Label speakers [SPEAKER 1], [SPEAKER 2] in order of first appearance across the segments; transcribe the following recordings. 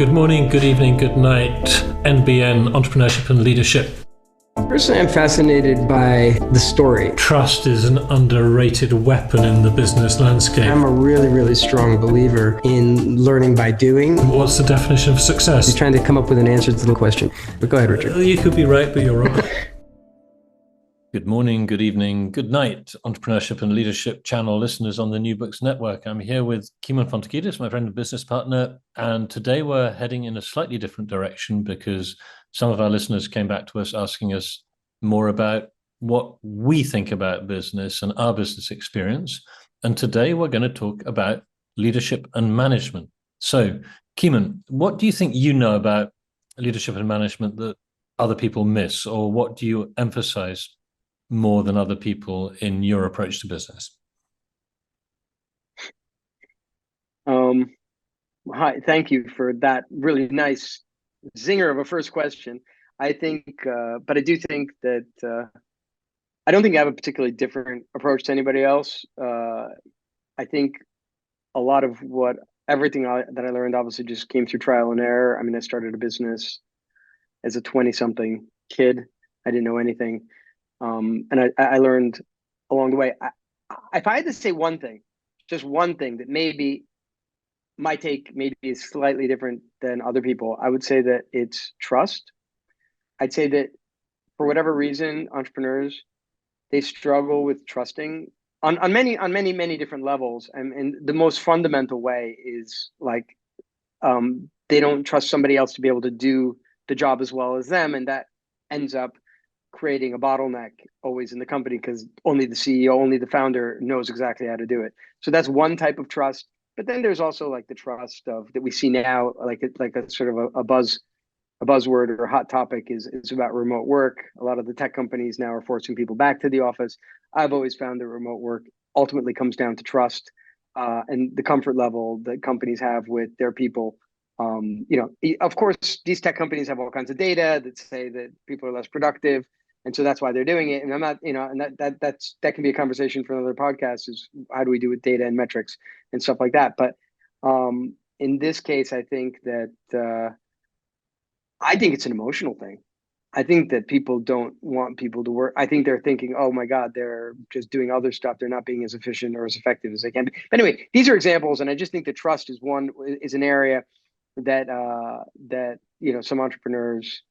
[SPEAKER 1] Good morning, good evening, good night, NBN, Entrepreneurship and Leadership.
[SPEAKER 2] Personally, I'm fascinated by the story.
[SPEAKER 1] Trust is an underrated weapon in the business landscape.
[SPEAKER 2] I'm a really strong believer in learning by doing.
[SPEAKER 1] What's the definition of success?
[SPEAKER 2] You're trying to come up with an answer to the question. But go ahead, Richard.
[SPEAKER 1] You could be right, but you're wrong. Good morning, good evening, good night, Entrepreneurship and Leadership channel listeners on the New Books Network. I'm here with Kimon, my friend and business partner, and today we're heading in a slightly different direction because some of our listeners came back to us asking us more about what we think about business and our business experience. And today we're going to talk about leadership and management. So, Kimon, what do you think you know about leadership and management that other people miss, or what do you emphasize more than other people in your approach to business?
[SPEAKER 3] Hi, thank you for that really nice zinger of a first question. I think, but I do think that I don't think I have a particularly different approach to anybody else. I think a lot of everything that I learned obviously just came through trial and error. I mean, I started a business as a 20-something kid. I didn't know anything. And I learned along the way. If I had to say one thing, just one thing that maybe my take maybe is slightly different than other people, I would say that it's trust. I'd say that for whatever reason, entrepreneurs, they struggle with trusting on many different levels. And the most fundamental way is like they don't trust somebody else to be able to do the job as well as them, and that ends up creating a bottleneck always in the company because only the CEO, only the founder knows exactly how to do it. So that's one type of trust. But then there's also like the trust of that we see now, like a sort of a buzzword or a hot topic is about remote work. A lot of the tech companies now are forcing people back to the office. I've always found that remote work ultimately comes down to trust and the comfort level that companies have with their people. Of course, these tech companies have all kinds of data that say that people are less productive. And so that's why they're doing it. And I'm not, and that can be a conversation for another podcast, is how do we do with data and metrics and stuff like that. But in this case, I think that I think it's an emotional thing. I think that people don't want people to work. I think they're thinking, oh my God, they're just doing other stuff. They're not being as efficient or as effective as they can be. But anyway, these are examples. And I just think that trust is an area that some entrepreneurs,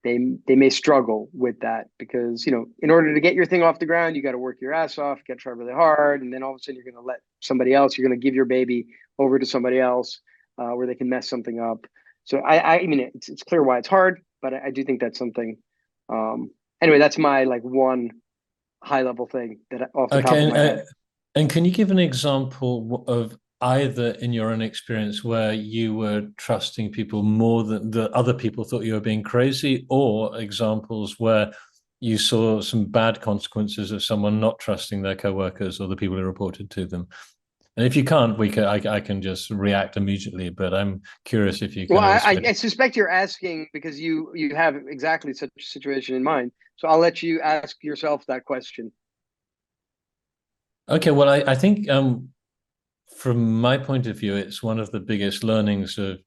[SPEAKER 3] they may struggle with that because, in order to get your thing off the ground, you got to work your ass off, you got to try really hard. And then all of a sudden you're going to let somebody else, you're going to give your baby over to somebody else where they can mess something up. So I mean, it's clear why it's hard, but I do think that's something. Anyway, that's my one high level thing that off the top of my head.
[SPEAKER 1] And can you give an example of either in your own experience where you were trusting people more than the other people thought you were being crazy, or examples where you saw some bad consequences of someone not trusting their coworkers or the people who reported to them? And if you can't, I can just react immediately, but I'm curious if you can.
[SPEAKER 3] Well, I suspect you're asking because you have exactly such a situation in mind. So I'll let you ask yourself that question.
[SPEAKER 1] Okay, well, I think from my point of view, it's one of the biggest learnings of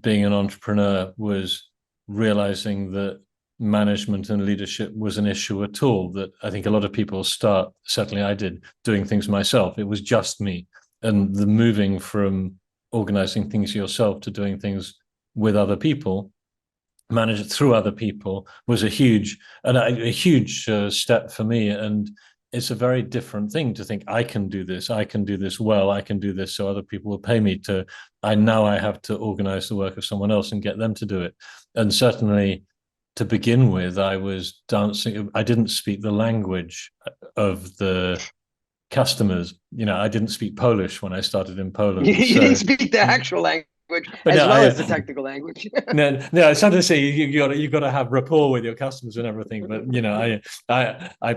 [SPEAKER 1] being an entrepreneur was realizing that management and leadership was an issue at all. That I think a lot of people start, certainly I did, doing things myself. It was just me. And the moving from organizing things yourself to doing things with other people, manage it through other people, was a huge step for me. And it's a very different thing to think, I can do this well, I can do this so other people will pay me to, I have to organize the work of someone else and get them to do it. And certainly to begin with, I was dancing, I didn't speak the language of the customers. I didn't speak Polish when I started in Poland.
[SPEAKER 3] You didn't speak the actual language as the technical language.
[SPEAKER 1] no, it's not to say you got to have rapport with your customers and everything. But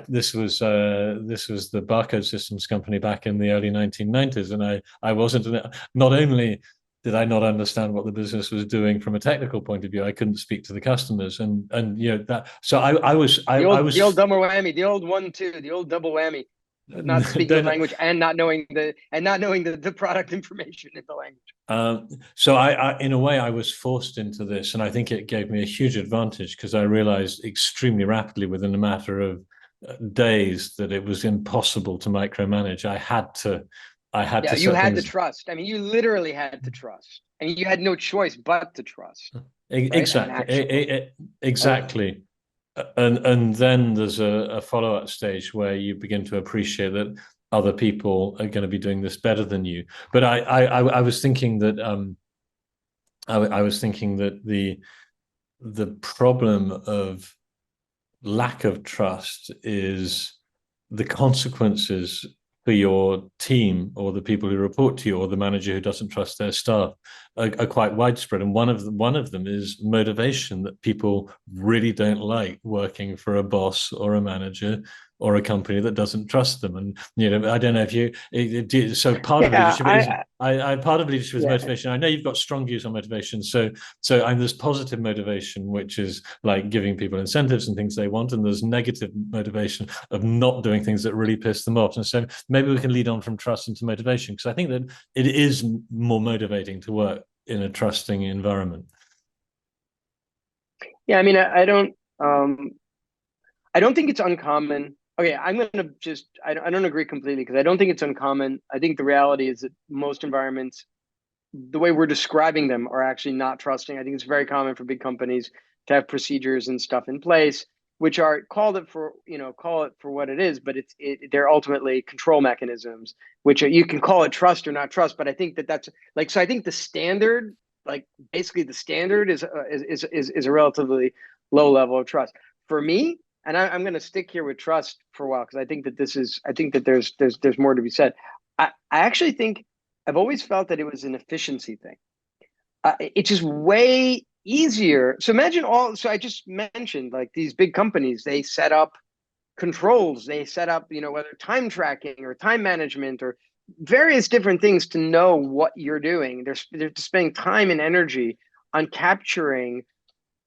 [SPEAKER 1] this was the barcode systems company back in the early 1990s, and I wasn't. Not only did I not understand what the business was doing from a technical point of view, I couldn't speak to the customers, and that. So I was
[SPEAKER 3] the old double whammy, the old 1-2, the old double whammy. not speaking the language and not knowing the product information in the language.
[SPEAKER 1] So I, in a way, I was forced into this, and I think it gave me a huge advantage because I realized extremely rapidly within a matter of days that it was impossible to micromanage. I had to
[SPEAKER 3] you had to trust. I mean, you literally had to trust. I mean, you had no choice but to trust.
[SPEAKER 1] Exactly. Exactly. And then there's a follow-up stage where you begin to appreciate that other people are going to be doing this better than you. But I was thinking that I was thinking that the problem of lack of trust is the consequences for your team or the people who report to you or the manager who doesn't trust their staff are quite widespread. And one of them is motivation, that people really don't like working for a boss or a manager or a company that doesn't trust them. And I don't know if you. So part of leadership is part of leadership is motivation. I know you've got strong views on motivation. So there's positive motivation, which is like giving people incentives and things they want, and there's negative motivation of not doing things that really piss them off. And so maybe we can lead on from trust into motivation, because I think that it is more motivating to work in a trusting environment.
[SPEAKER 3] Yeah, I mean, I don't think it's uncommon. Okay, I'm going to just, I don't agree completely, because I don't think it's uncommon. I think the reality is that most environments, the way we're describing them, are actually not trusting. I think it's very common for big companies to have procedures and stuff in place, which are call it for what it is, but they're ultimately control mechanisms, which you can call it trust or not trust. But I think that's like, so I think the standard, like basically the standard is a relatively low level of trust for me. And I'm going to stick here with trust for a while, because I think that there's more to be said. I actually think I've always felt that it was an efficiency thing. It's just way easier. So imagine so I just mentioned, like, these big companies, they set up controls, they set up, whether time tracking or time management or various different things to know what you're doing. They're spending time and energy on capturing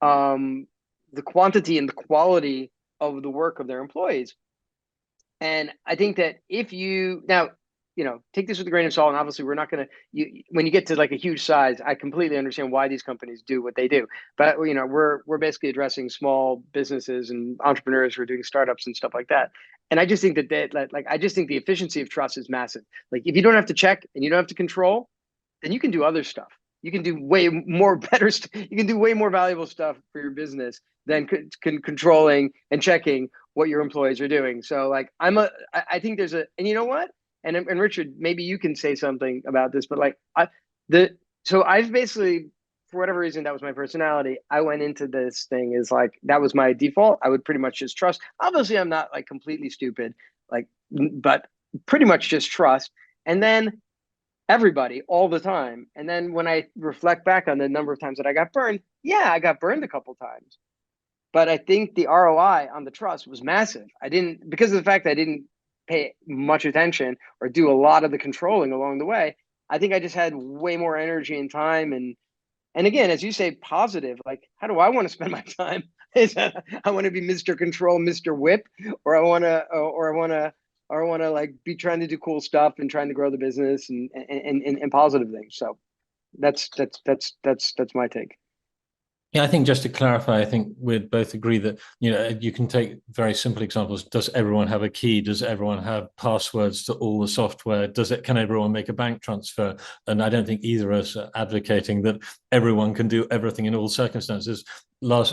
[SPEAKER 3] the quantity and the quality of the work of their employees. And I think that if you now, take this with a grain of salt, and obviously we're not going to, when you get to like a huge size, I completely understand why these companies do what they do. But, we're basically addressing small businesses and entrepreneurs who are doing startups and stuff like that. And I just think I just think the efficiency of trust is massive. Like, if you don't have to check and you don't have to control, then you can do other stuff. You can do way more you can do way more valuable stuff for your business than controlling and checking what your employees are doing. So like, I think there's and you know what? And Richard, maybe you can say something about this, but like so I've basically, for whatever reason, that was my personality. I went into this thing is like, that was my default. I would pretty much just trust. Obviously, I'm not like completely stupid, but pretty much just trust. And then everybody all the time. And then when I reflect back on the number of times that I got burned, yeah, I got burned a couple times. But I think the ROI on the trust was massive. Because of the fact that I didn't pay much attention or do a lot of the controlling along the way, I think I just had way more energy and time. And again, as you say, positive, like, how do I want to spend my time? I want to be Mr. Control, Mr. Whip, or I want to like be trying to do cool stuff and trying to grow the business and positive things. So that's my take.
[SPEAKER 1] Yeah, I think just to clarify, I think we'd both agree that, you can take very simple examples. Does everyone have a key? Does everyone have passwords to all the software? Can everyone make a bank transfer? And I don't think either of us are advocating that everyone can do everything in all circumstances.
[SPEAKER 3] But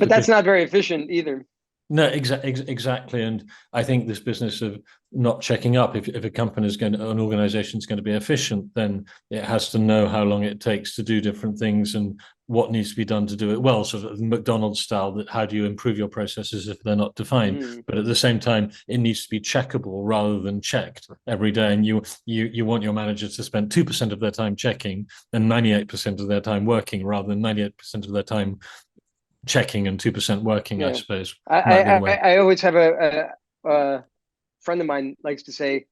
[SPEAKER 3] that's not very efficient either.
[SPEAKER 1] No, exactly. And I think this business of not checking up, if an organization is going to be efficient, then it has to know how long it takes to do different things and what needs to be done to do it well, sort of McDonald's style, that how do you improve your processes if they're not defined? But at the same time, it needs to be checkable rather than checked every day. And you want your manager to spend 2% of their time checking and 98% of their time working, rather than 98% of their time checking and 2% working. Yeah. I suppose
[SPEAKER 3] I always have a friend of mine likes to say,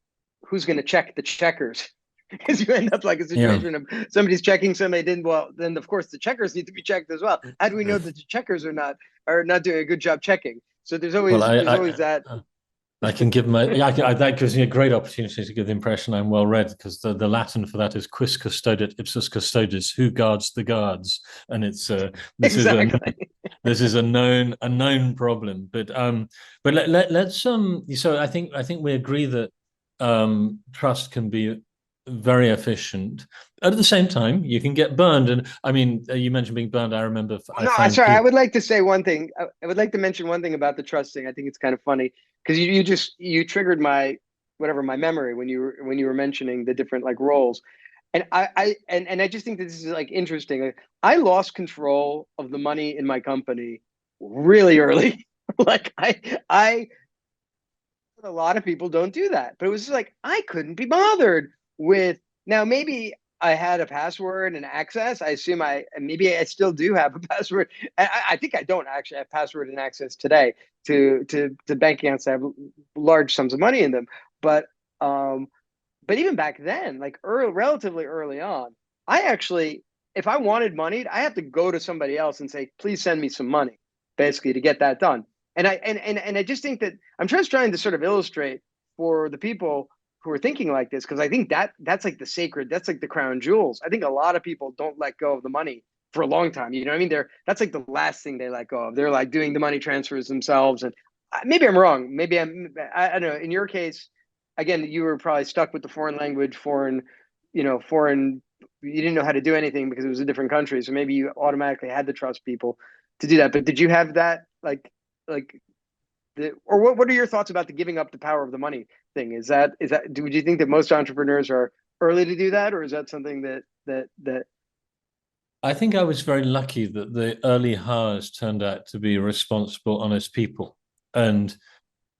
[SPEAKER 3] who's going to check the checkers? Because you end up like a situation of somebody's checking, somebody didn't. Well, then of course the checkers need to be checked as well. How do we know that the checkers are not doing a good job checking? So there's always that.
[SPEAKER 1] I can give my that gives me a great opportunity to give the impression I'm well read, because the Latin for that is quis custodiet ipsus custodis, who guards the guards, and it's this is a
[SPEAKER 3] Exactly.
[SPEAKER 1] this is a known problem. But let's so I think we agree that trust can be very efficient. At the same time, you can get burned, and I mean, you mentioned being burned. I remember I
[SPEAKER 3] No, I'm
[SPEAKER 1] found
[SPEAKER 3] sorry. I
[SPEAKER 1] people.
[SPEAKER 3] would like to say one thing. I would like to mention one thing about the trust thing. I think it's kind of funny because you just you triggered my whatever my memory when you were mentioning the different like roles, and and I just think that this is like interesting. Like, I lost control of the money in my company really early. Like I a lot of people don't do that, but it was just like I couldn't be bothered with. Now maybe I had a password and access. I assume maybe I still do have a password. I think I don't actually have password and access today to bank accounts that have large sums of money in them. Um but even back then, like relatively early on, I actually, if I wanted money, I have to go to somebody else and say, please send me some money, basically, to get that done. And I just think that I'm just trying to sort of illustrate for the people who are thinking like this, because I think that's like the sacred, that's like the crown jewels. I think a lot of people don't let go of the money for a long time. You know what I mean? That's like the last thing they let go of. They're like doing the money transfers themselves. And maybe I'm wrong. Maybe I don't know. In your case, again, you were probably stuck with the foreign language, foreign, you didn't know how to do anything because it was a different country. So maybe you automatically had to trust people to do that. But did you have that like or what are your thoughts about the giving up the power of the money thing? Would you think that most entrepreneurs are early to do that, or is that something that
[SPEAKER 1] I think I was very lucky that the early hires turned out to be responsible, honest people, and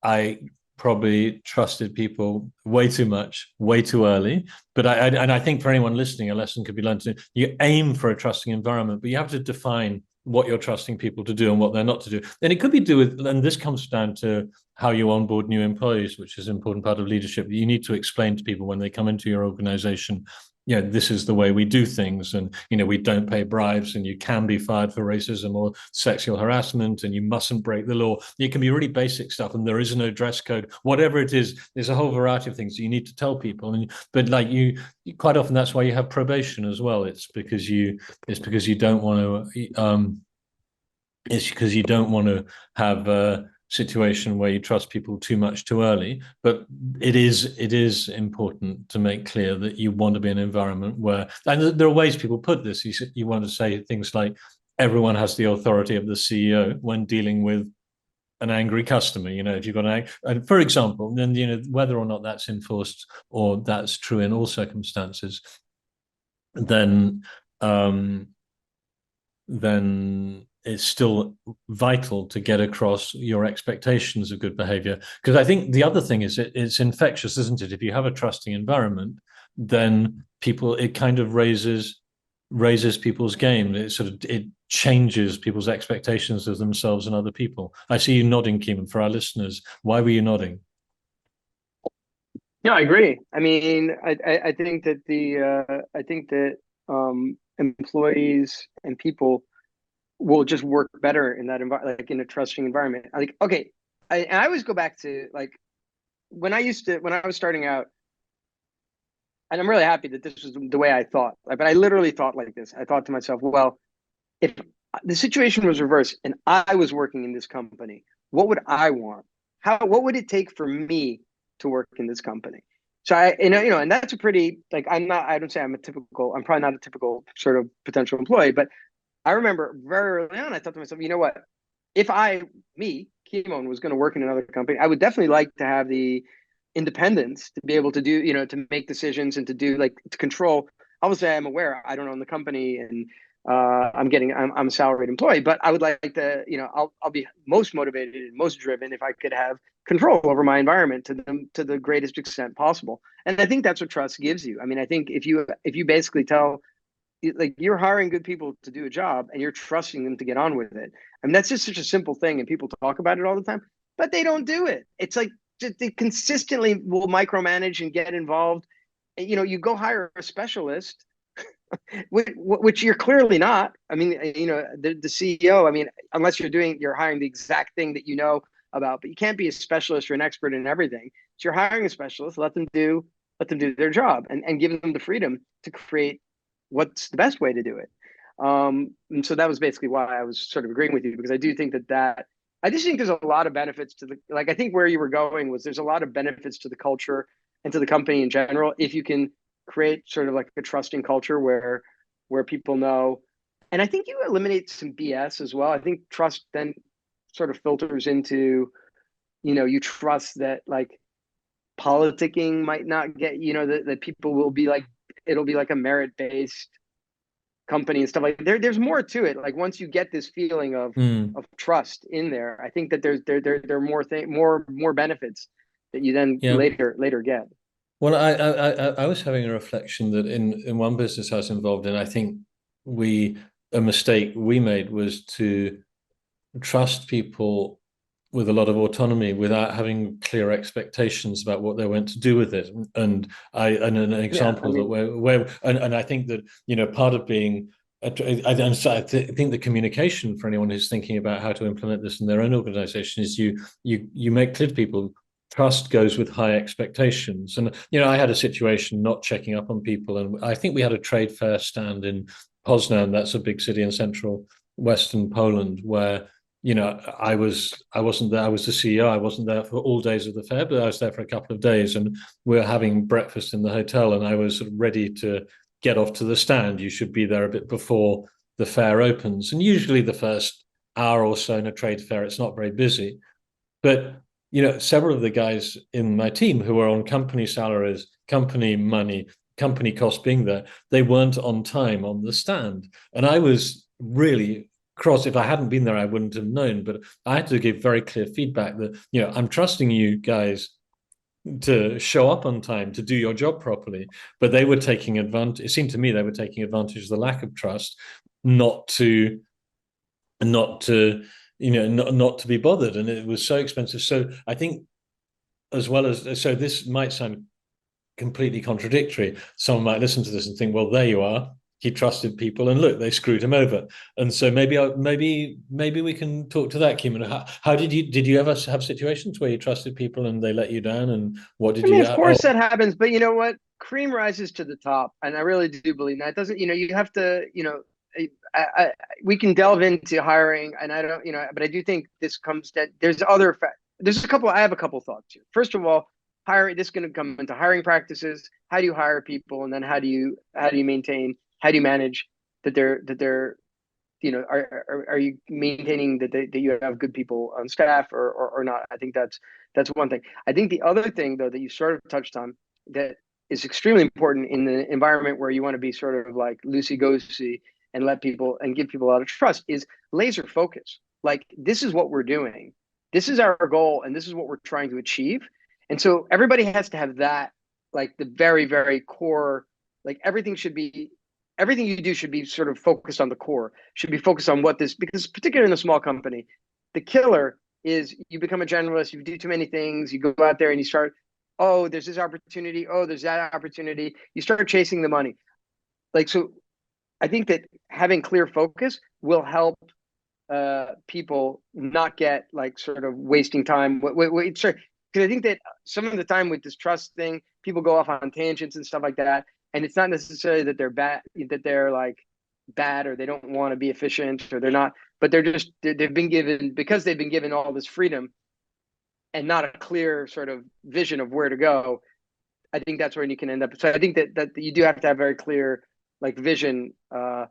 [SPEAKER 1] I probably trusted people way too much, way too early. But I think for anyone listening, a lesson could be learned to you aim for a trusting environment, but you have to define what you're trusting people to do and what they're not to do. And it could be do with, and this comes down to how you onboard new employees, which is an important part of leadership. You need to explain to people when they come into your organization, this is the way we do things, and we don't pay bribes, and you can be fired for racism or sexual harassment, and you mustn't break the law. It can be really basic stuff, and there is no dress code, whatever it is. There's a whole variety of things that you need to tell people, but like you quite often, that's why you have probation as well. It's because you don't want to it's because you don't want to have a situation where you trust people too much too early. But it is important to make clear that you want to be in an environment where, and there are ways people put this. You want to say things like everyone has the authority of the CEO when dealing with an angry customer. If you've got and for example, then whether or not that's enforced or that's true in all circumstances, then um, then it's still vital to get across your expectations of good behavior. Because I think the other thing is it's infectious, isn't it? If you have a trusting environment, then it kind of raises people's game. It changes people's expectations of themselves and other people. I see you nodding, Kimon. For our listeners, why were you nodding?
[SPEAKER 3] No, I agree. I mean, I think that I think that employees and people will just work better in that environment, like in a trusting environment. Like, okay, I always go back to like when I was starting out, and I'm really happy that this was the way I thought. But I literally thought like this. I thought to myself, well, if the situation was reversed and I was working in this company, what would I want? What would it take for me to work in this company? So and that's a pretty like I don't say I'm probably not a typical sort of potential employee, but I remember very early on, I thought to myself, you know what? If Kimon, was going to work in another company, I would definitely like to have the independence to be able to do, to make decisions and to do like to control. Obviously, I'm aware I don't own the company and I'm a salaried employee, but I would like to, I'll be most motivated and most driven if I could have control over my environment to the greatest extent possible. And I think that's what trust gives you. I mean, I think if you basically tell like you're hiring good people to do a job and you're trusting them to get on with it. I mean, that's just such a simple thing and people talk about it all the time, but they don't do it. It's like they consistently will micromanage and get involved. And, you go hire a specialist, which you're clearly not. I mean, the CEO, I mean, unless you're hiring the exact thing that about, but you can't be a specialist or an expert in everything. So you're hiring a specialist, let them do their job, and give them the freedom to create what's the best way to do it. And so that was basically why I was sort of agreeing with you, because I do think that I just think there's a lot of benefits to the, like, I think where you were going was there's a lot of benefits to the culture and to the company in general if you can create sort of like a trusting culture where people know. And I think you eliminate some BS as well. I think trust then sort of filters into, you trust that like politicking might not get, that people will be like, it'll be like a merit-based company and stuff like that. There's more to it. Like once you get this feeling of trust in there, I think that there are more benefits that you then
[SPEAKER 1] Yeah.
[SPEAKER 3] later get.
[SPEAKER 1] Well, I was having a reflection that in one business I was involved in, I think a mistake we made was to trust people with a lot of autonomy without having clear expectations about what they went to do with it. And an example that where I think that part of being I think the communication for anyone who's thinking about how to implement this in their own organization is you make clear to people trust goes with high expectations. And I had a situation not checking up on people, and I think we had a trade fair stand in Poznan, that's a big city in central western Poland, where I wasn't there. I was the CEO. I wasn't there for all days of the fair, but I was there for a couple of days, and we were having breakfast in the hotel, and I was sort of ready to get off to the stand. You should be there a bit before the fair opens, and usually the first hour or so in a trade fair, it's not very busy. But several of the guys in my team who were on company salaries, company money, company cost being there, they weren't on time on the stand, and I was really cross. If I hadn't been there, I wouldn't have known. But I had to give very clear feedback that, I'm trusting you guys to show up on time, to do your job properly. But they were taking advantage. It seemed to me they were taking advantage of the lack of trust, not to be bothered. And it was so expensive. So I think, as well as, so this might sound completely contradictory. Someone might listen to this and think, well, there you are. He trusted people, and look, they screwed him over. And so maybe we can talk to that, Kimon. How did you ever have situations where you trusted people and they let you down? And what did you?
[SPEAKER 3] Of course that happens, but you know what? Cream rises to the top, and I really do believe that. It doesn't, you have to, we can delve into hiring, and I don't, but I do think this comes that there's I have a couple thoughts here. First of all, hiring. This is going to come into hiring practices. How do you hire people, and then how do you maintain? How do you manage that they're are you maintaining that you have good people on staff or not? I think that's one thing. I think the other thing, though, that you sort of touched on that is extremely important in the environment where you want to be sort of like loosey-goosey and let people and give people a lot of trust is laser focus. Like, this is what we're doing. This is our goal, and this is what we're trying to achieve. And so everybody has to have that, like the very, very core, like everything you do should be sort of focused on the core, should be focused on because particularly in a small company, the killer is you become a generalist, you do too many things, you go out there and you start, oh, there's this opportunity, oh, there's that opportunity. You start chasing the money. Like, so I think that having clear focus will help people not get like sort of wasting time. Because I think that some of the time with this trust thing, people go off on tangents and stuff like that. And it's not necessarily that they're bad, that they're like bad, or they don't want to be efficient, or they're not, but they've been given all this freedom and not a clear sort of vision of where to go. I think that's where you can end up. So I think that you do have to have very clear like vision on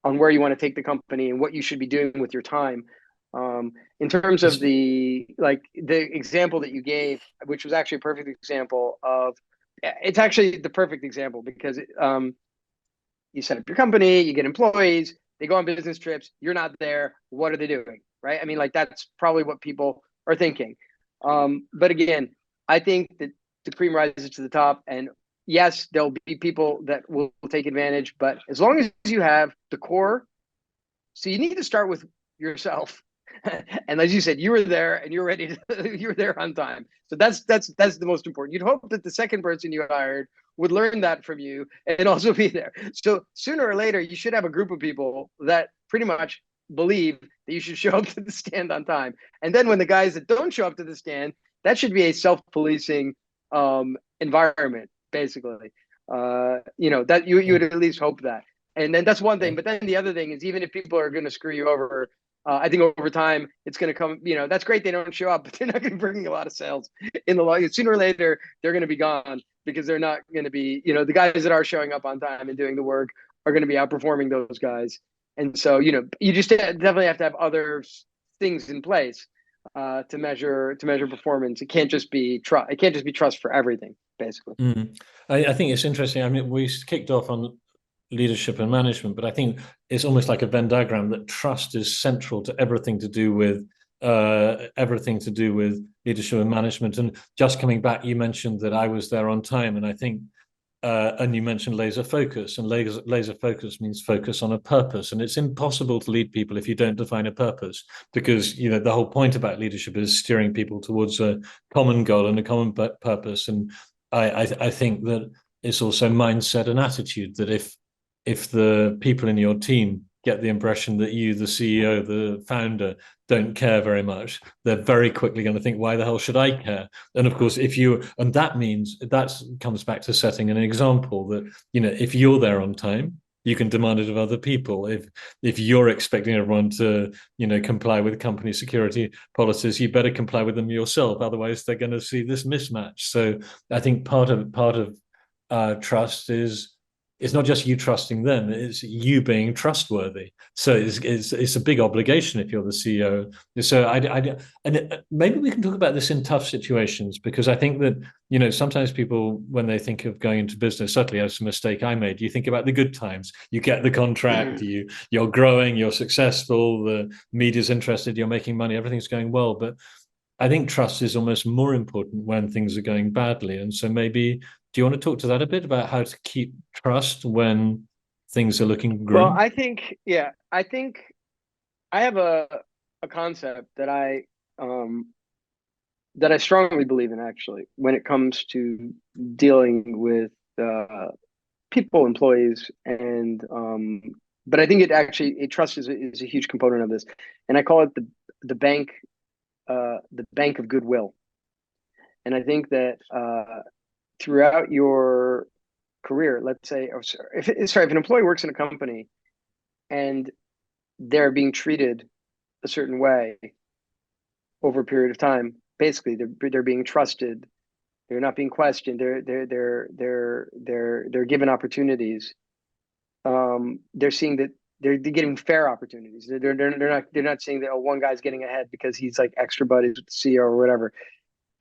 [SPEAKER 3] where you want to take the company and what you should be doing with your time. In terms of the example that you gave, which was actually a perfect example of, it's actually the perfect example because you set up your company, you get employees, they go on business trips, you're not there. What are they doing? Right? I mean, like, that's probably what people are thinking. But again, I think that the cream rises to the top, and yes, there'll be people that will take advantage, but as long as you have the core, so you need to start with yourself. And as you said, you were there and you're ready to, you were there on time. So that's the most important. You'd hope that the second person you hired would learn that from you and also be there. So sooner or later, you should have a group of people that pretty much believe that you should show up to the stand on time. And then when the guys that don't show up to the stand, that should be a self-policing environment, basically. That you would at least hope that. And then that's one thing. But then the other thing is, even if people are going to screw you over, I think over time it's going to come. That's great they don't show up, but they're not going to bring a lot of sales in the long. Sooner or later, they're going to be gone because they're not going to be. The guys that are showing up on time and doing the work are going to be outperforming those guys. And so you just definitely have to have other things in place to measure performance. It can't just be trust. It can't just be trust for everything, basically.
[SPEAKER 1] I think it's interesting. I mean, we kicked off on leadership and management, but I think it's almost like a Venn diagram that trust is central to everything to do with leadership and management. And just coming back, you mentioned that I was there on time, and I think and you mentioned laser focus, and laser focus means focus on a purpose. And it's impossible to lead people if you don't define a purpose, because the whole point about leadership is steering people towards a common goal and a common purpose. And I think that it's also mindset and attitude, that if the people in your team get the impression that you, the CEO, the founder, don't care very much, they're very quickly going to think, why the hell should I care? And of course, and that means that comes back to setting an example that, if you're there on time, you can demand it of other people. If you're expecting everyone to, comply with company security policies, you better comply with them yourself. Otherwise, they're going to see this mismatch. So I think part of trust is, it's not just you trusting them, it's you being trustworthy. So it's a big obligation if you're the CEO. So and maybe we can talk about this in tough situations, because I think that, sometimes people, when they think of going into business, certainly that's a mistake I made. You think about the good times, you get the contract, you're growing, you're successful, the media's interested, you're making money, everything's going well. But I think trust is almost more important when things are going badly. And so maybe, do you want to talk to that a bit about how to keep trust when things are looking grim?
[SPEAKER 3] Well, I think I have a concept that I strongly believe in, actually, when it comes to dealing with people, employees, and but I think trust is a huge component of this, and I call it the bank of goodwill. And I think that throughout your career, let's say, if an employee works in a company and they're being treated a certain way over a period of time, basically they're being trusted, they're not being questioned, they're given opportunities. They're seeing that they're getting fair opportunities. They're not seeing that, one guy's getting ahead because he's like extra buddies with the CEO or whatever.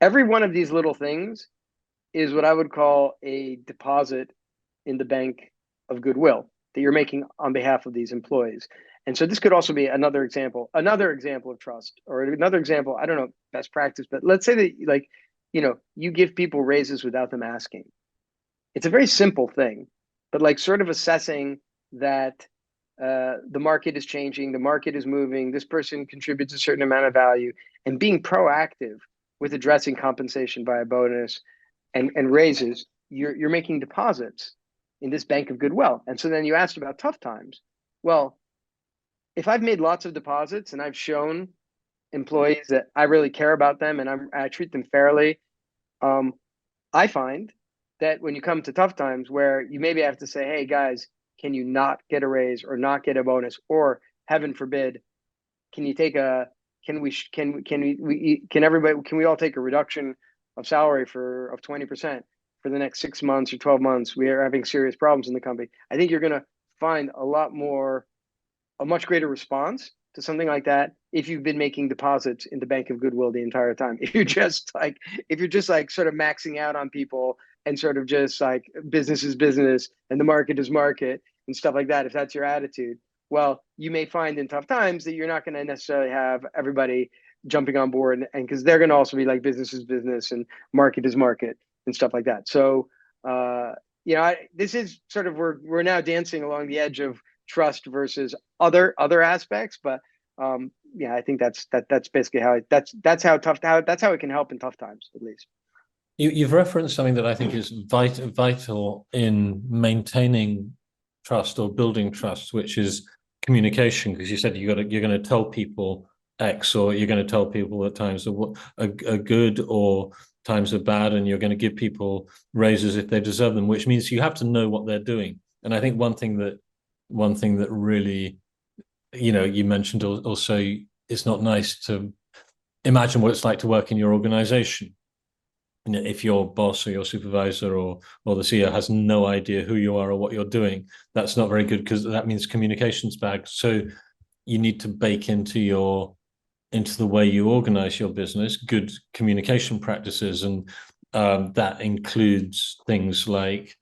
[SPEAKER 3] Every one of these little things is what I would call a deposit in the bank of goodwill that you're making on behalf of these employees. And so this could also be another example of trust, or another example, I don't know, best practice, but let's say that you give people raises without them asking. It's a very simple thing, but sort of assessing that the market is changing, the market is moving, this person contributes a certain amount of value, and being proactive with addressing compensation by a bonus and raises, you're making deposits in this bank of goodwill. And so then you asked about tough times. Well, if I've made lots of deposits and I've shown employees that I really care about them and I treat them fairly, I find that when you come to tough times where you maybe have to say, hey guys, can you not get a raise or not get a bonus, or heaven forbid, can we all take a reduction of salary of 20% for the next 6 months or 12 months? We are having serious problems in the company. I think you're going to find a much greater response to something like that if you've been making deposits in the bank of goodwill the entire time. If you're just sort of maxing out on people and sort of just like business is business and the market is market and stuff like that, if that's your attitude, well, you may find in tough times that you're not going to necessarily have everybody jumping on board, and because they're going to also be like business is business and market is market and stuff like that. So this is sort of, we're now dancing along the edge of trust versus other aspects, but I think that's basically how that's how it can help in tough times, at least.
[SPEAKER 1] You've referenced something that I think is vital in maintaining trust or building trust, which is communication, because you said you're going to tell people X, or you're going to tell people that times are good or times are bad, and you're going to give people raises if they deserve them, which means you have to know what they're doing. And I think one thing that really, you mentioned also, it's not nice to imagine what it's like to work in your organization. If your boss or your supervisor or the CEO has no idea who you are or what you're doing, that's not very good, because that means communication's bad. So you need to bake into the way you organize your business good communication practices, and that includes things like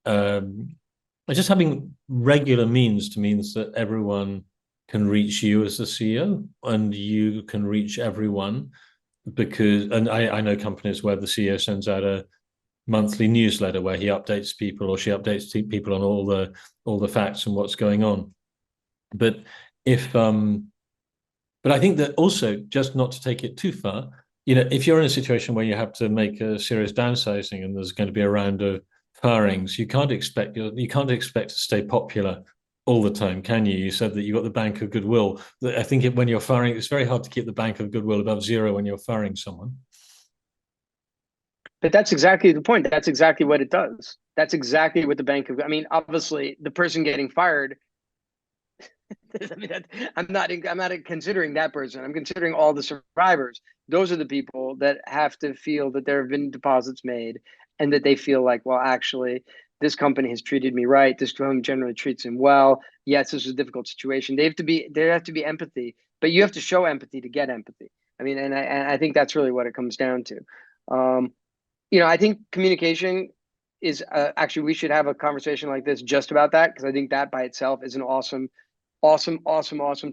[SPEAKER 1] just having regular means that everyone can reach you as the CEO, and you can reach everyone. And I know companies where the CEO sends out a monthly newsletter where he updates people, or she updates people on all the facts and what's going on. But I think that also, just not to take it too far, if you're in a situation where you have to make a serious downsizing and there's going to be a round of firings, you can't expect to stay popular all the time, can you? You said that you got the bank of goodwill. I think when you're firing, it's very hard to keep the bank of goodwill above zero when you're firing someone.
[SPEAKER 3] But that's exactly the point. That's exactly what it does. That's exactly what the bank of, I mean, obviously the person getting fired, I mean, I'm not considering that person. I'm considering all the survivors. Those are the people that have to feel that there have been deposits made, and that they feel like, well, actually, this company has treated me right. This company generally treats him well. Yes, this is a difficult situation. There have to be empathy, but you have to show empathy to get empathy. I mean, and I think that's really what it comes down to. I think communication is actually, we should have a conversation like this just about that, because I think that by itself is an awesome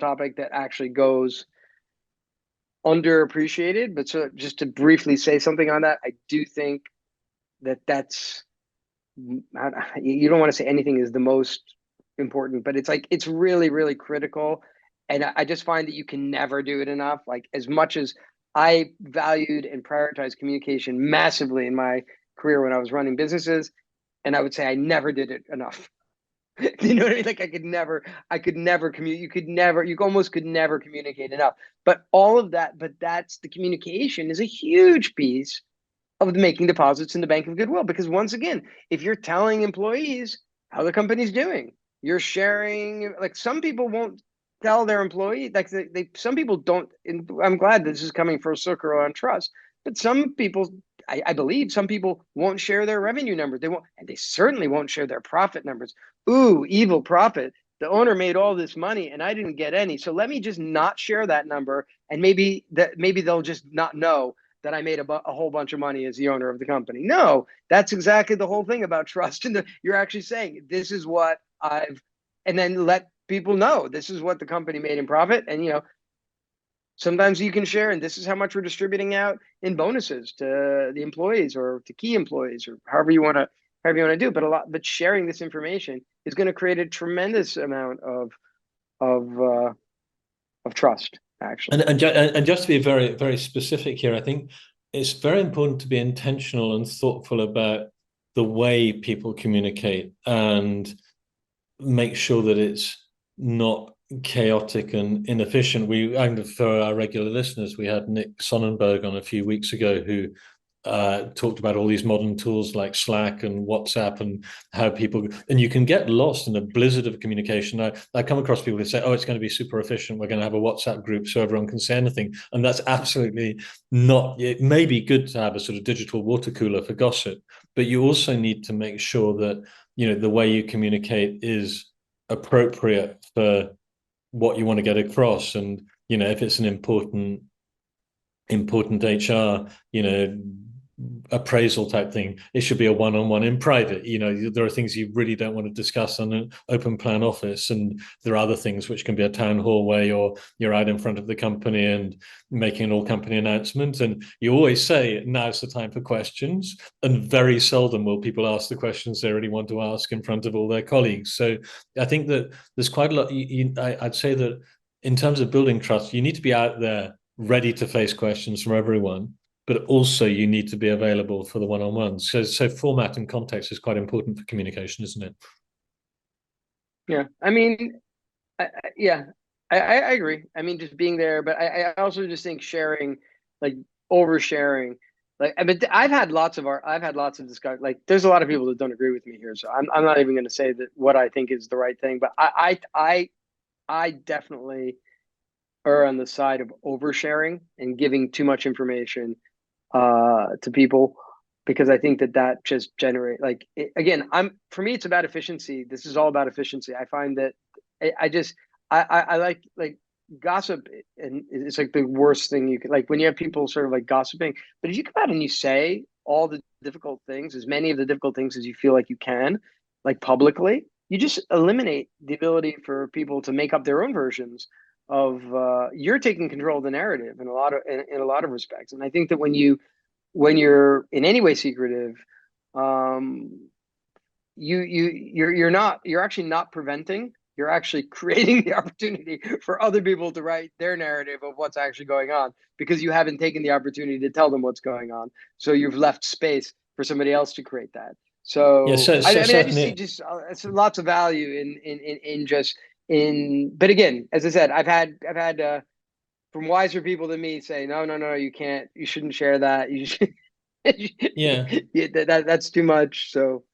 [SPEAKER 3] topic that actually goes underappreciated. But so, just to briefly say something on that, I do think that's, you don't want to say anything is the most important, but it's like, it's really, really critical. And I just find that you can never do it enough. Like, as much as I valued and prioritized communication massively in my career when I was running businesses, and I would say I never did it enough. You know what I mean? Like, I could never communicate. You almost could never communicate enough. But all of that, that's the communication is a huge piece of making deposits in the bank of goodwill. Because once again, if you're telling employees how the company's doing, you're sharing, like, some people won't tell their employee, like some people don't. I'm glad this is coming for a circle on trust, but some people, I believe some people won't share their revenue numbers. They won't, and they certainly won't share their profit numbers. Ooh, evil profit. The owner made all this money and I didn't get any. So let me just not share that number. And maybe they'll just not know that I made a whole bunch of money as the owner of the company. No, that's exactly the whole thing about trust. And you're actually saying, this is what and then let people know this is what the company made in profit. And, sometimes you can share, and this is how much we're distributing out in bonuses to the employees or to key employees, or however you want to do. But sharing this information is going to create a tremendous amount of trust, actually.
[SPEAKER 1] And just to be very, very specific here, I think it's very important to be intentional and thoughtful about the way people communicate, and make sure that it's not chaotic and inefficient. And for our regular listeners, we had Nick Sonnenberg on a few weeks ago, who talked about all these modern tools like Slack and WhatsApp, and how and you can get lost in a blizzard of communication. I come across people who say, oh, it's going to be super efficient, we're going to have a WhatsApp group so everyone can say anything. And that's absolutely not. It may be good to have a sort of digital water cooler for gossip, but you also need to make sure that the way you communicate is appropriate for what you want to get across. And if it's an important HR appraisal type thing, it should be a one-on-one in private. There are things you really don't want to discuss on an open plan office, and there are other things which can be a town hall where you're out in front of the company and making an all company announcement, and you always say now's the time for questions, and very seldom will people ask the questions they really want to ask in front of all their colleagues. So I think that there's quite a lot. I'd say that in terms of building trust, you need to be out there ready to face questions from everyone, but also you need to be available for the one-on-ones. So format and context is quite important for communication, isn't it?
[SPEAKER 3] Yeah. I mean, Yeah, I agree. I mean, just being there, but I also just think sharing, like oversharing, like I mean, I've had lots of discussion. Like, there's a lot of people that don't agree with me here, so I'm not even going to say that what I think is the right thing. But I definitely are on the side of oversharing and giving too much information to people, because I think that that just generate like again, I'm for me it's about efficiency. This is all about efficiency. I find that I just I like gossip, and it's like the worst thing you can, like when you have people sort of like gossiping. But if you come out and you say all the difficult things, as many of the difficult things as you feel like you can, like publicly, you just eliminate the ability for people to make up their own versions of you're taking control of the narrative in a lot of respects. And I think that when you're in any way secretive, um, you're actually not preventing. You're actually creating the opportunity for other people to write their narrative of what's actually going on, because you haven't taken the opportunity to tell them what's going on. So you've left space for somebody else to create that.
[SPEAKER 1] Yes,
[SPEAKER 3] So
[SPEAKER 1] so
[SPEAKER 3] I mean, I just see
[SPEAKER 1] certainly.
[SPEAKER 3] just it's lots of value in just in. But again, as I said, I've had from wiser people than me say, no, no, no, you can't, you shouldn't share that. You should,
[SPEAKER 1] Yeah.
[SPEAKER 3] that's too much. So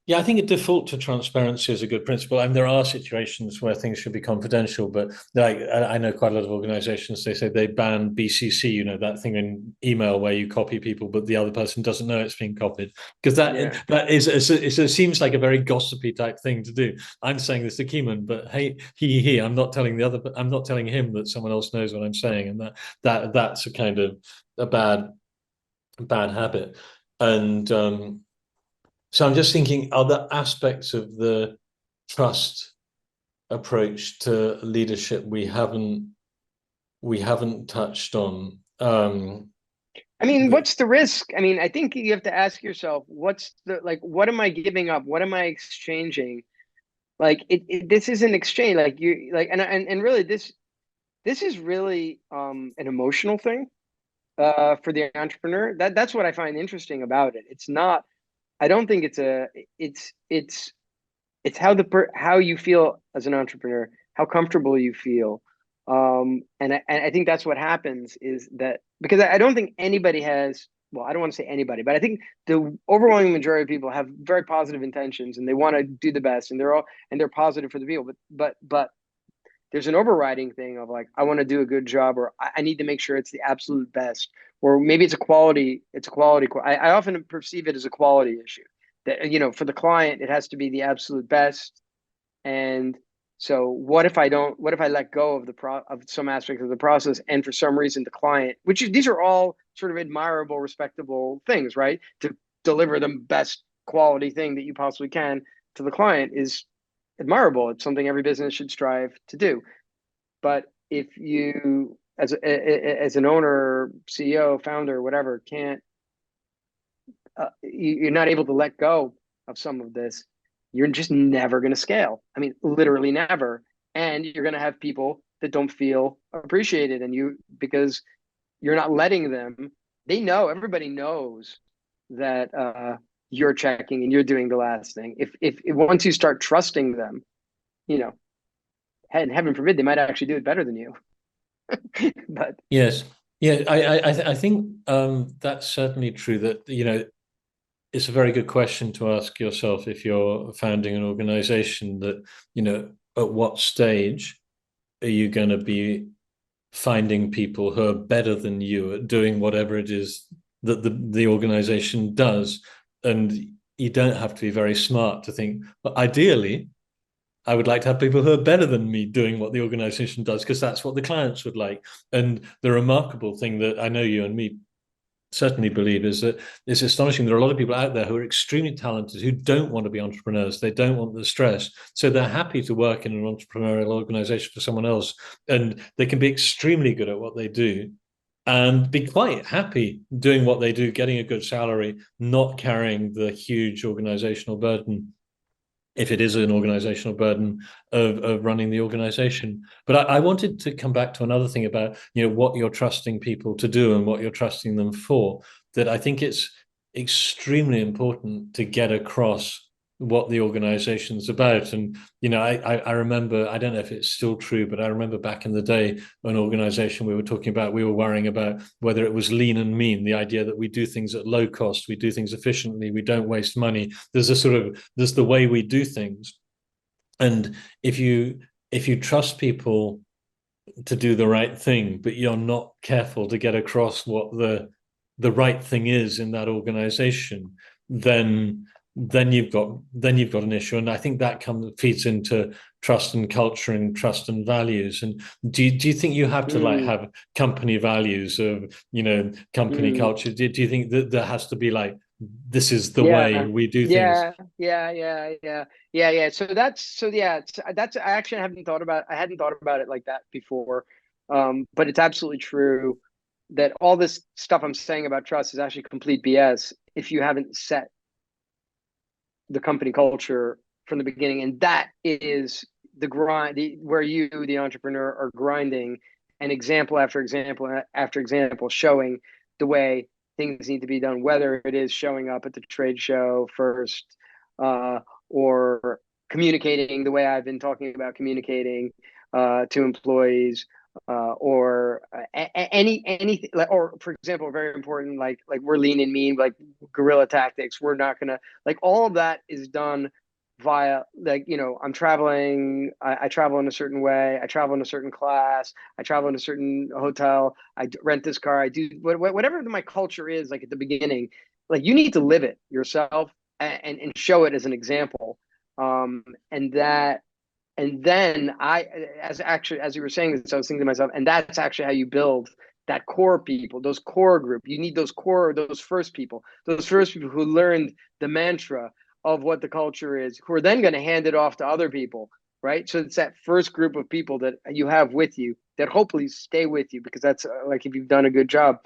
[SPEAKER 1] Yeah, I think a default to transparency is a good principle. I mean, there are situations where things should be confidential, but like I know quite a lot of organizations, they say they ban BCC, you know, that thing in email where you copy people, but the other person doesn't know it's being copied. Because
[SPEAKER 3] yeah,
[SPEAKER 1] that is, it seems like a very gossipy type thing to do. I'm saying this to Kimon, but hey, I'm not telling I'm not telling him that someone else knows what I'm saying. And that's a kind of a bad habit. And, so I'm just thinking other aspects of the trust approach to leadership we haven't touched on.
[SPEAKER 3] I mean,
[SPEAKER 1] The,
[SPEAKER 3] what's the risk? I mean, I think you have to ask yourself, what's the, like, what am I giving up? What am I exchanging? Like this is an exchange, like you like, and really this is really an emotional thing for the entrepreneur. That's what I find interesting about it. It's not, I don't think it's a, it's how how you feel as an entrepreneur, how comfortable you feel. And I think that's what happens is that, because I don't think anybody has, well, I don't want to say anybody, but I think the overwhelming majority of people have very positive intentions and they want to do the best, and they're positive for the people. But there's an overriding thing of like, I want to do a good job, or I need to make sure it's the absolute best, or maybe it's a quality. I often perceive it as a quality issue, that, you know, for the client, it has to be the absolute best. And so what if I let go of of some aspect of the process, and for some reason the client, these are all sort of admirable, respectable things, right? To deliver the best quality thing that you possibly can to the client is admirable. It's something every business should strive to do. But if you, as an owner, CEO, founder, whatever, can't you're not able to let go of some of this, you're just never going to scale. I mean, literally never. And you're going to have people that don't feel appreciated, and because you're not letting them. They know, everybody knows that you're checking and you're doing the last thing. If once you start trusting them, you know, and heaven forbid, they might actually do it better than you. But
[SPEAKER 1] yes, yeah, I think that's certainly true. That, you know, it's a very good question to ask yourself if you're founding an organization. That, you know, at what stage are you going to be finding people who are better than you at doing whatever it is that the organization does? And you don't have to be very smart to think, but ideally, I would like to have people who are better than me doing what the organization does, because that's what the clients would like. And the remarkable thing that I know you and me certainly believe is that it's astonishing. There are a lot of people out there who are extremely talented who don't want to be entrepreneurs. They don't want the stress. So they're happy to work in an entrepreneurial organization for someone else. And they can be extremely good at what they do and be quite happy doing what they do, getting a good salary, not carrying the huge organizational burden, if it is an organizational burden of running the organization. But I wanted to come back to another thing about, you know, what you're trusting people to do and what you're trusting them for, that I think it's extremely important to get across what the organization's about. And I remember, I don't know if it's still true, but I remember back in the day, an organization we were talking about, we were worrying about whether it was lean and mean, the idea that we do things at low cost, we do things efficiently, we don't waste money. There's the way we do things. And if you trust people to do the right thing, but you're not careful to get across what the right thing is in that organization, then you've got an issue. And I think that feeds into trust and culture and trust and values. And do you think you have to like have company values of company culture? Do you think that there has to be like, this is the way we do things?
[SPEAKER 3] Yeah. So that's I actually hadn't thought about it like that before. But it's absolutely true that all this stuff I'm saying about trust is actually complete BS if you haven't set the company culture from the beginning. And that is the grind, where you, the entrepreneur, are grinding, and example after example after example, showing the way things need to be done, whether it is showing up at the trade show first, or communicating the way I've been talking about communicating to employees, or anything, or for example, very important, like we're lean and mean, like guerrilla tactics. We're not gonna, like, all of that is done via, like, I'm traveling, I travel in a certain way, I travel in a certain class, I travel in a certain hotel, I rent this car, I do whatever my culture is, like at the beginning. Like, you need to live it yourself, and show it as an example. And then as you were saying this, I was thinking to myself, and that's actually how you build that core people, those core group. You need those first people who learned the mantra of what the culture is, who are then going to hand it off to other people, right? So it's that first group of people that you have with you that hopefully stay with you, because that's like, if you've done a good job,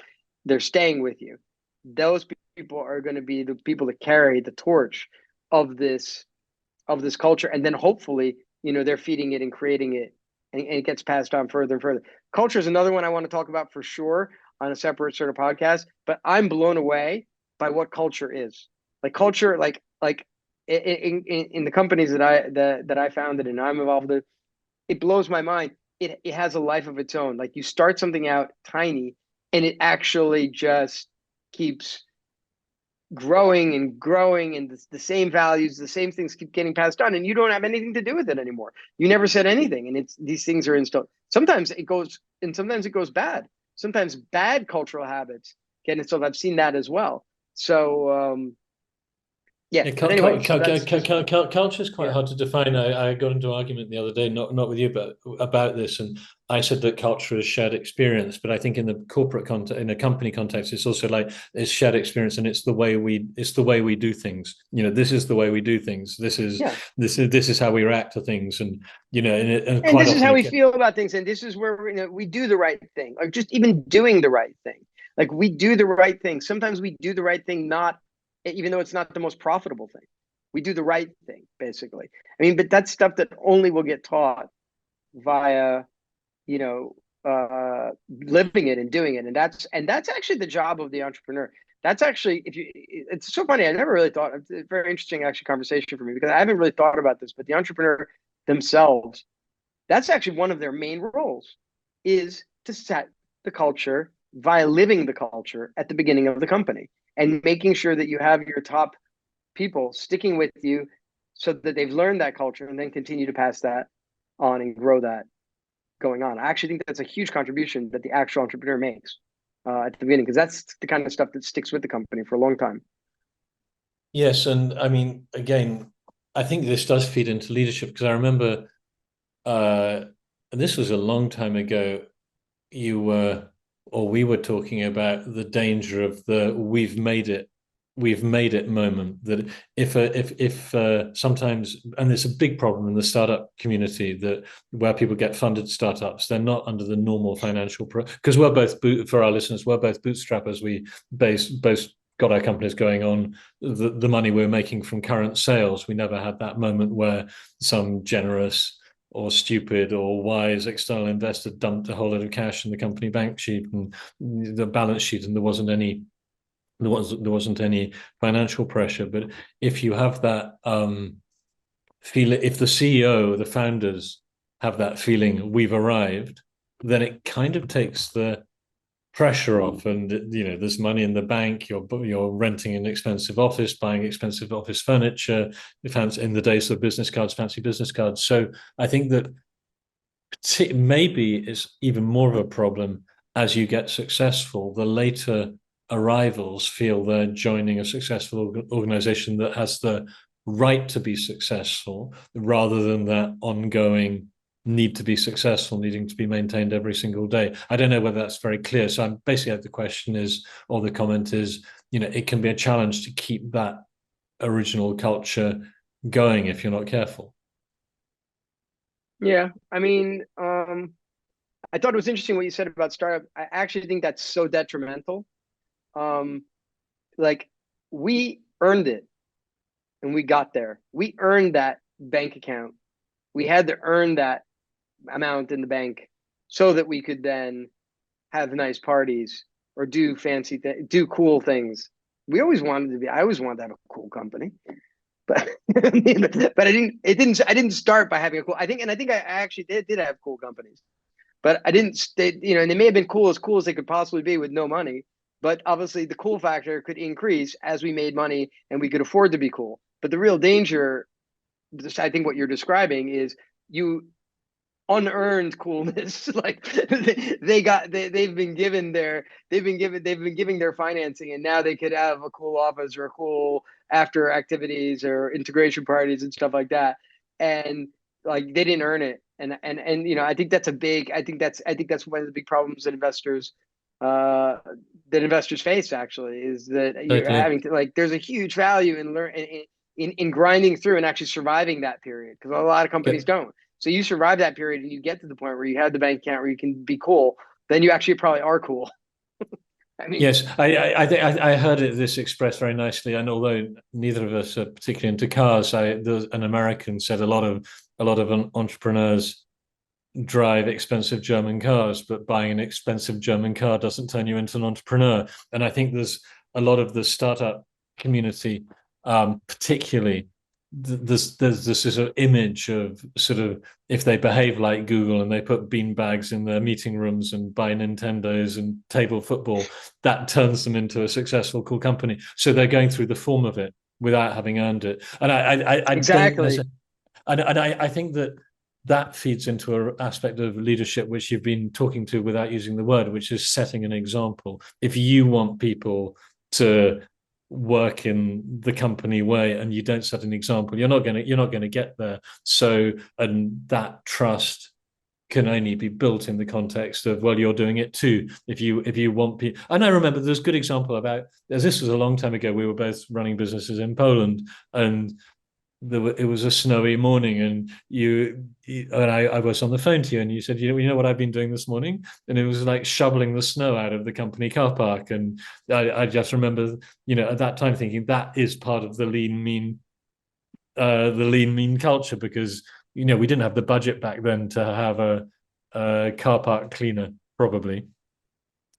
[SPEAKER 3] they're staying with you. Those people are going to be the people that carry the torch of this culture, and then hopefully they're feeding it and creating it, and it gets passed on further and further. Culture is another one I want to talk about for sure on a separate sort of podcast, but I'm blown away by what culture is. Like, culture, like in the companies that I founded and I'm involved in, it blows my mind. It has a life of its own. Like, you start something out tiny, and it actually just keeps growing and growing, and the same values, the same things keep getting passed on, and you don't have anything to do with it anymore. You never said anything, and these things are installed. Sometimes it goes, and sometimes it goes bad. Sometimes bad cultural habits get installed. I've seen that as well. So
[SPEAKER 1] Culture is quite hard to define. I got into an argument the other day, not with you, but about this, and I said that culture is shared experience. But I think in the corporate context, in a company context, it's also like it's shared experience, and it's the way we do things. This is the way we do things. This is how we react to things, and
[SPEAKER 3] and this is how we feel about things, and this is where we do the right thing, like just even doing the right thing. Like, we do the right thing. Sometimes we do the right thing, not even though it's not the most profitable thing. We do the right thing, basically. I mean, but that's stuff that only will get taught via, living it and doing it. And that's actually the job of the entrepreneur. That's actually, it's so funny. I never really thought, it's a very interesting actually conversation for me, because I haven't really thought about this, but the entrepreneur themselves, that's actually one of their main roles, is to set the culture via living the culture at the beginning of the company, and making sure that you have your top people sticking with you, so that they've learned that culture, and then continue to pass that on and grow that going on. I actually think that's a huge contribution that the actual entrepreneur makes at the beginning, because that's the kind of stuff that sticks with the company for a long time.
[SPEAKER 1] Yes, and I mean, again, I think this does feed into leadership, because I remember, and this was a long time ago, we were talking about the danger of the we've made it moment. That if sometimes, and it's a big problem in the startup community, that where people get funded startups, they're not under the normal financial because we're both, for our listeners, we're both bootstrappers. We both got our companies going on the money we're making from current sales. We never had that moment where some generous or stupid or wise external investor dumped a whole lot of cash in the company balance sheet, and there wasn't any there wasn't any financial pressure. But if you have that feel, if the CEO, the founders have that feeling we've arrived, then it kind of takes the pressure off, and there's money in the bank. You're renting an expensive office, buying expensive office furniture. In the days of business cards, fancy business cards. So I think that maybe it's even more of a problem as you get successful. The later arrivals feel they're joining a successful organization that has the right to be successful, rather than that ongoing need to be successful, needing to be maintained every single day. I don't know whether that's very clear. So I'm basically, the question is, or the comment is, it can be a challenge to keep that original culture going if you're not careful.
[SPEAKER 3] Yeah, I mean, I thought it was interesting what you said about startup. I actually think that's so detrimental. Like, we earned it and we got there. We earned that bank account. We had to earn that amount in the bank so that we could then have nice parties or do do cool things. I always wanted to have a cool company, but but I didn't start by having a cool. I think I actually did have cool companies, but I didn't stay. And they may have been cool as they could possibly be with no money. But obviously, the cool factor could increase as we made money and we could afford to be cool. But the real danger, I think, what you're describing is you unearned coolness. Like they've been giving their financing, and now they could have a cool office or a cool after activities or integration parties and stuff like that. And like, they didn't earn it. And I think that's one of the big problems that investors face, actually, is that you're
[SPEAKER 1] Totally.
[SPEAKER 3] having to, like, there's a huge value in grinding through and actually surviving that period, because a lot of companies don't. So you survive that period and you get to the point where you have the bank account where you can be cool, then you actually probably are cool. I mean,
[SPEAKER 1] yes, I heard this expressed very nicely, and although neither of us are particularly into cars, an American said a lot of entrepreneurs drive expensive German cars, but buying an expensive German car doesn't turn you into an entrepreneur. And I think there's a lot of the startup community, particularly, there's this sort of image of, sort of, if they behave like Google and they put bean bags in their meeting rooms and buy Nintendos and table football, that turns them into a successful, cool company. So they're going through the form of it without having earned it. And I
[SPEAKER 3] exactly.
[SPEAKER 1] I think that feeds into an aspect of leadership which you've been talking to without using the word, which is setting an example. If you want people to work in the company way and you don't set an example, you're not going to get there. So, and that trust can only be built in the context of, well, you're doing it too. If you want people, and I remember there's a good example about, as this was a long time ago, we were both running businesses in Poland, and it was a snowy morning, and I was on the phone to you, and you said, you know what I've been doing this morning, and it was like shoveling the snow out of the company car park. And I just remember, at that time thinking that is part of the lean mean culture, because we didn't have the budget back then to have a car park cleaner, probably,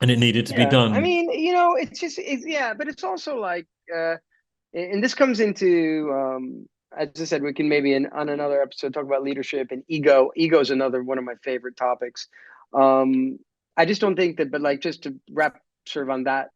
[SPEAKER 1] and it needed to be
[SPEAKER 3] Yeah, I
[SPEAKER 1] done.
[SPEAKER 3] mean, yeah, but it's also like, and this comes into, as I said, we can maybe on another episode talk about leadership and ego. Ego is another one of my favorite topics. I just don't think that, but like, just to wrap sort of on that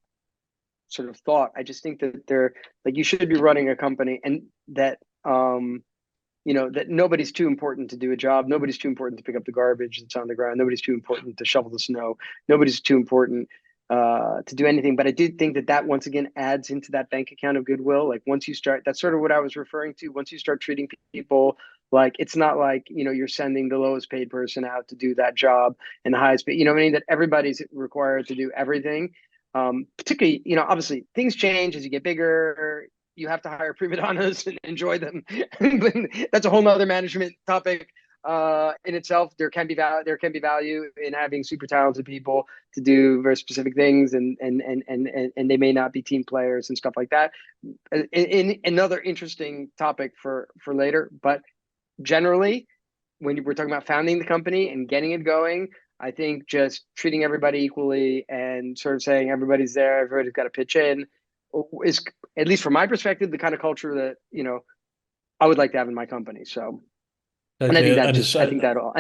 [SPEAKER 3] sort of thought, I just think that you should be running a company, and that, that nobody's too important to do a job. Nobody's too important to pick up the garbage that's on the ground. Nobody's too important to shovel the snow. Nobody's too important to do anything. But I do think that once again adds into that bank account of goodwill. Like, once you start, that's sort of what I was referring to. Once you start treating people like, it's not like, you're sending the lowest paid person out to do that job and the highest paid, I mean, that everybody's required to do everything. Particularly, obviously things change as you get bigger. You have to hire prima donnas and enjoy them. That's a whole nother management topic in itself. There can be value in having super talented people to do very specific things, and they may not be team players and stuff like that. In another interesting topic for later, but generally, when we're talking about founding the company and getting it going, I think just treating everybody equally and sort of saying everybody's there, everybody's got to pitch in. is, at least from my perspective, the kind of culture that, I would like to have in my company. So, and I think I think that all,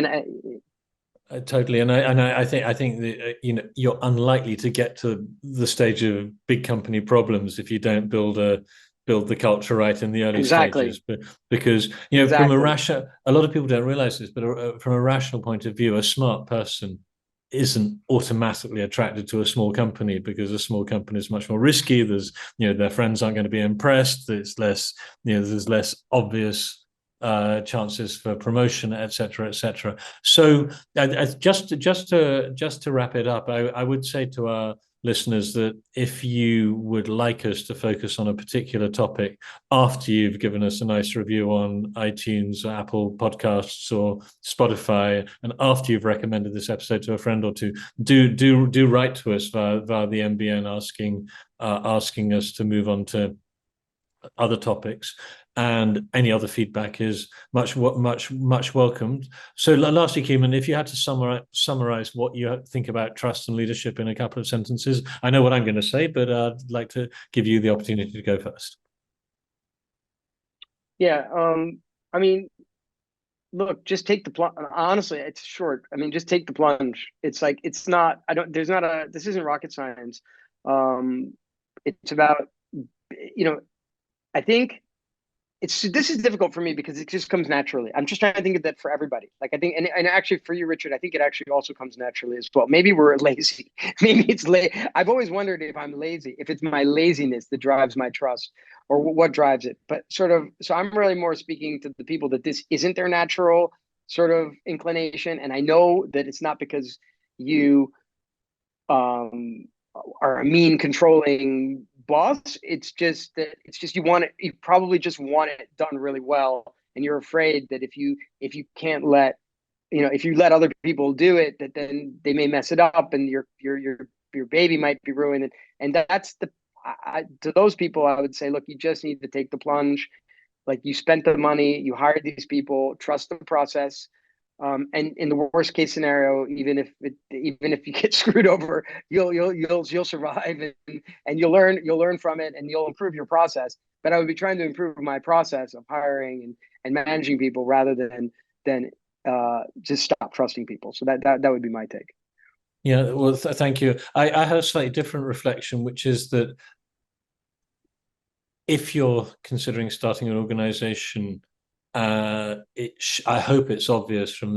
[SPEAKER 1] totally, and I think that you're unlikely to get to the stage of big company problems if you don't build the culture right in the early stages. But because from a lot of people don't realize this, but from a rational point of view, a smart person isn't automatically attracted to a small company, because a small company is much more risky. There's their friends aren't going to be impressed. There's less there's less obvious chances for promotion, etc., etc. So just to wrap it up, I would say to our listeners that if you would like us to focus on a particular topic after you've given us a nice review on iTunes or Apple Podcasts or Spotify, and after you've recommended this episode to a friend or two, do write to us via the MBN asking us to move on to other topics, and any other feedback is much welcomed. So lastly, Kimon, if you had to summarize what you think about trust and leadership in a couple of sentences, I know what I'm going to say, but I'd like to give you the opportunity to go first.
[SPEAKER 3] Yeah, I mean, look, just take the plunge. Honestly, it's short. I mean, just take the plunge. It's like, it's not, this isn't rocket science. It's about, I think this is difficult for me because it just comes naturally. I'm just trying to think of that for everybody. Like, I think, and actually for you, Richard, I think it actually also comes naturally as well. Maybe we're lazy. Maybe it's late. I've always wondered if I'm lazy, if it's my laziness that drives my trust, or what drives it. But so I'm really more speaking to the people that this isn't their natural sort of inclination. And I know that it's not because you are a mean, controlling boss. It's just you probably just want it done really well, and you're afraid that if you can't let if you let other people do it, that then they may mess it up and your baby might be ruined. And that's to those people I would say, look, you just need to take the plunge. Like, you spent the money, you hired these people, trust the process. And in the worst case scenario, even if you get screwed over, you'll survive, and you'll learn from it, and you'll improve your process. But I would be trying to improve my process of hiring and managing people rather than just stop trusting people. So that would be my take.
[SPEAKER 1] Yeah, well, thank you. I had a slightly different reflection, which is that if you're considering starting an organization, I hope it's obvious from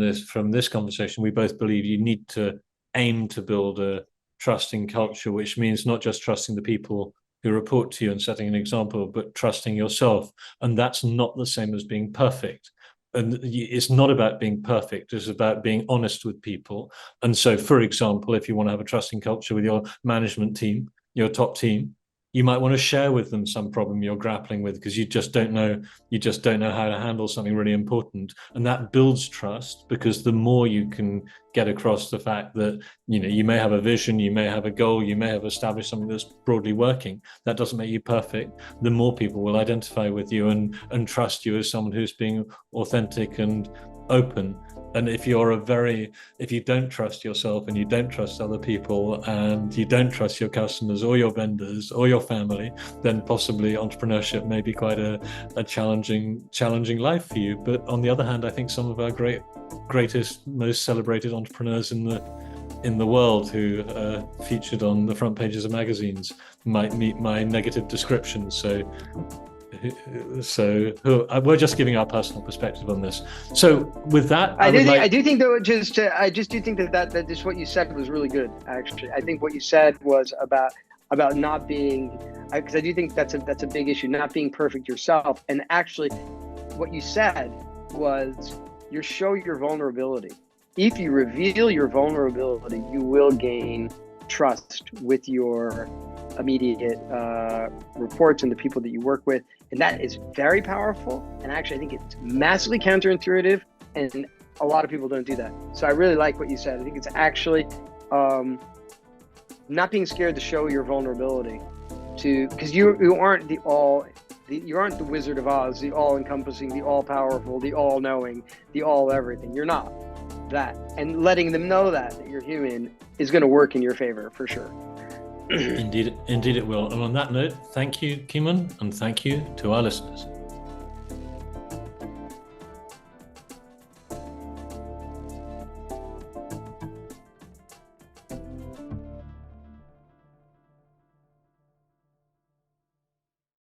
[SPEAKER 1] this conversation, we both believe you need to aim to build a trusting culture, which means not just trusting the people who report to you and setting an example, but trusting yourself. And that's not the same as being perfect. And it's not about being perfect. It's about being honest with people. And so, for example, if you want to have a trusting culture with your management team, your top team, you might want to share with them some problem you're grappling with, because you just don't know how to handle something really important. And that builds trust, because the more you can get across the fact that you may have a vision, you may have a goal, you may have established something that's broadly working, that doesn't make you perfect, the more people will identify with you and trust you as someone who's being authentic and open. And if you don't trust yourself, and you don't trust other people, and you don't trust your customers or your vendors or your family, then possibly entrepreneurship may be quite a challenging life for you. But on the other hand, I think some of our greatest, most celebrated entrepreneurs in the world who are featured on the front pages of magazines might meet my negative description. So we're just giving our personal perspective on this. So with that, I do think that just what you said was really good. Actually, I think what you said was about not being, because I do think that's a big issue, not being perfect yourself. And actually, what you said was show your vulnerability. If you reveal your vulnerability, you will gain trust with your immediate reports and the people that you work with. And that is very powerful. And actually, I think it's massively counterintuitive, and a lot of people don't do that. So I really like what you said. I think it's actually not being scared to show your vulnerability, because you aren't you aren't the Wizard of Oz, the all-encompassing, the all-powerful, the all-knowing, the all-everything. You're not that. And letting them know that you're human is going to work in your favor for sure. Indeed, indeed it will. And on that note, thank you, Kimon, and thank you to our listeners.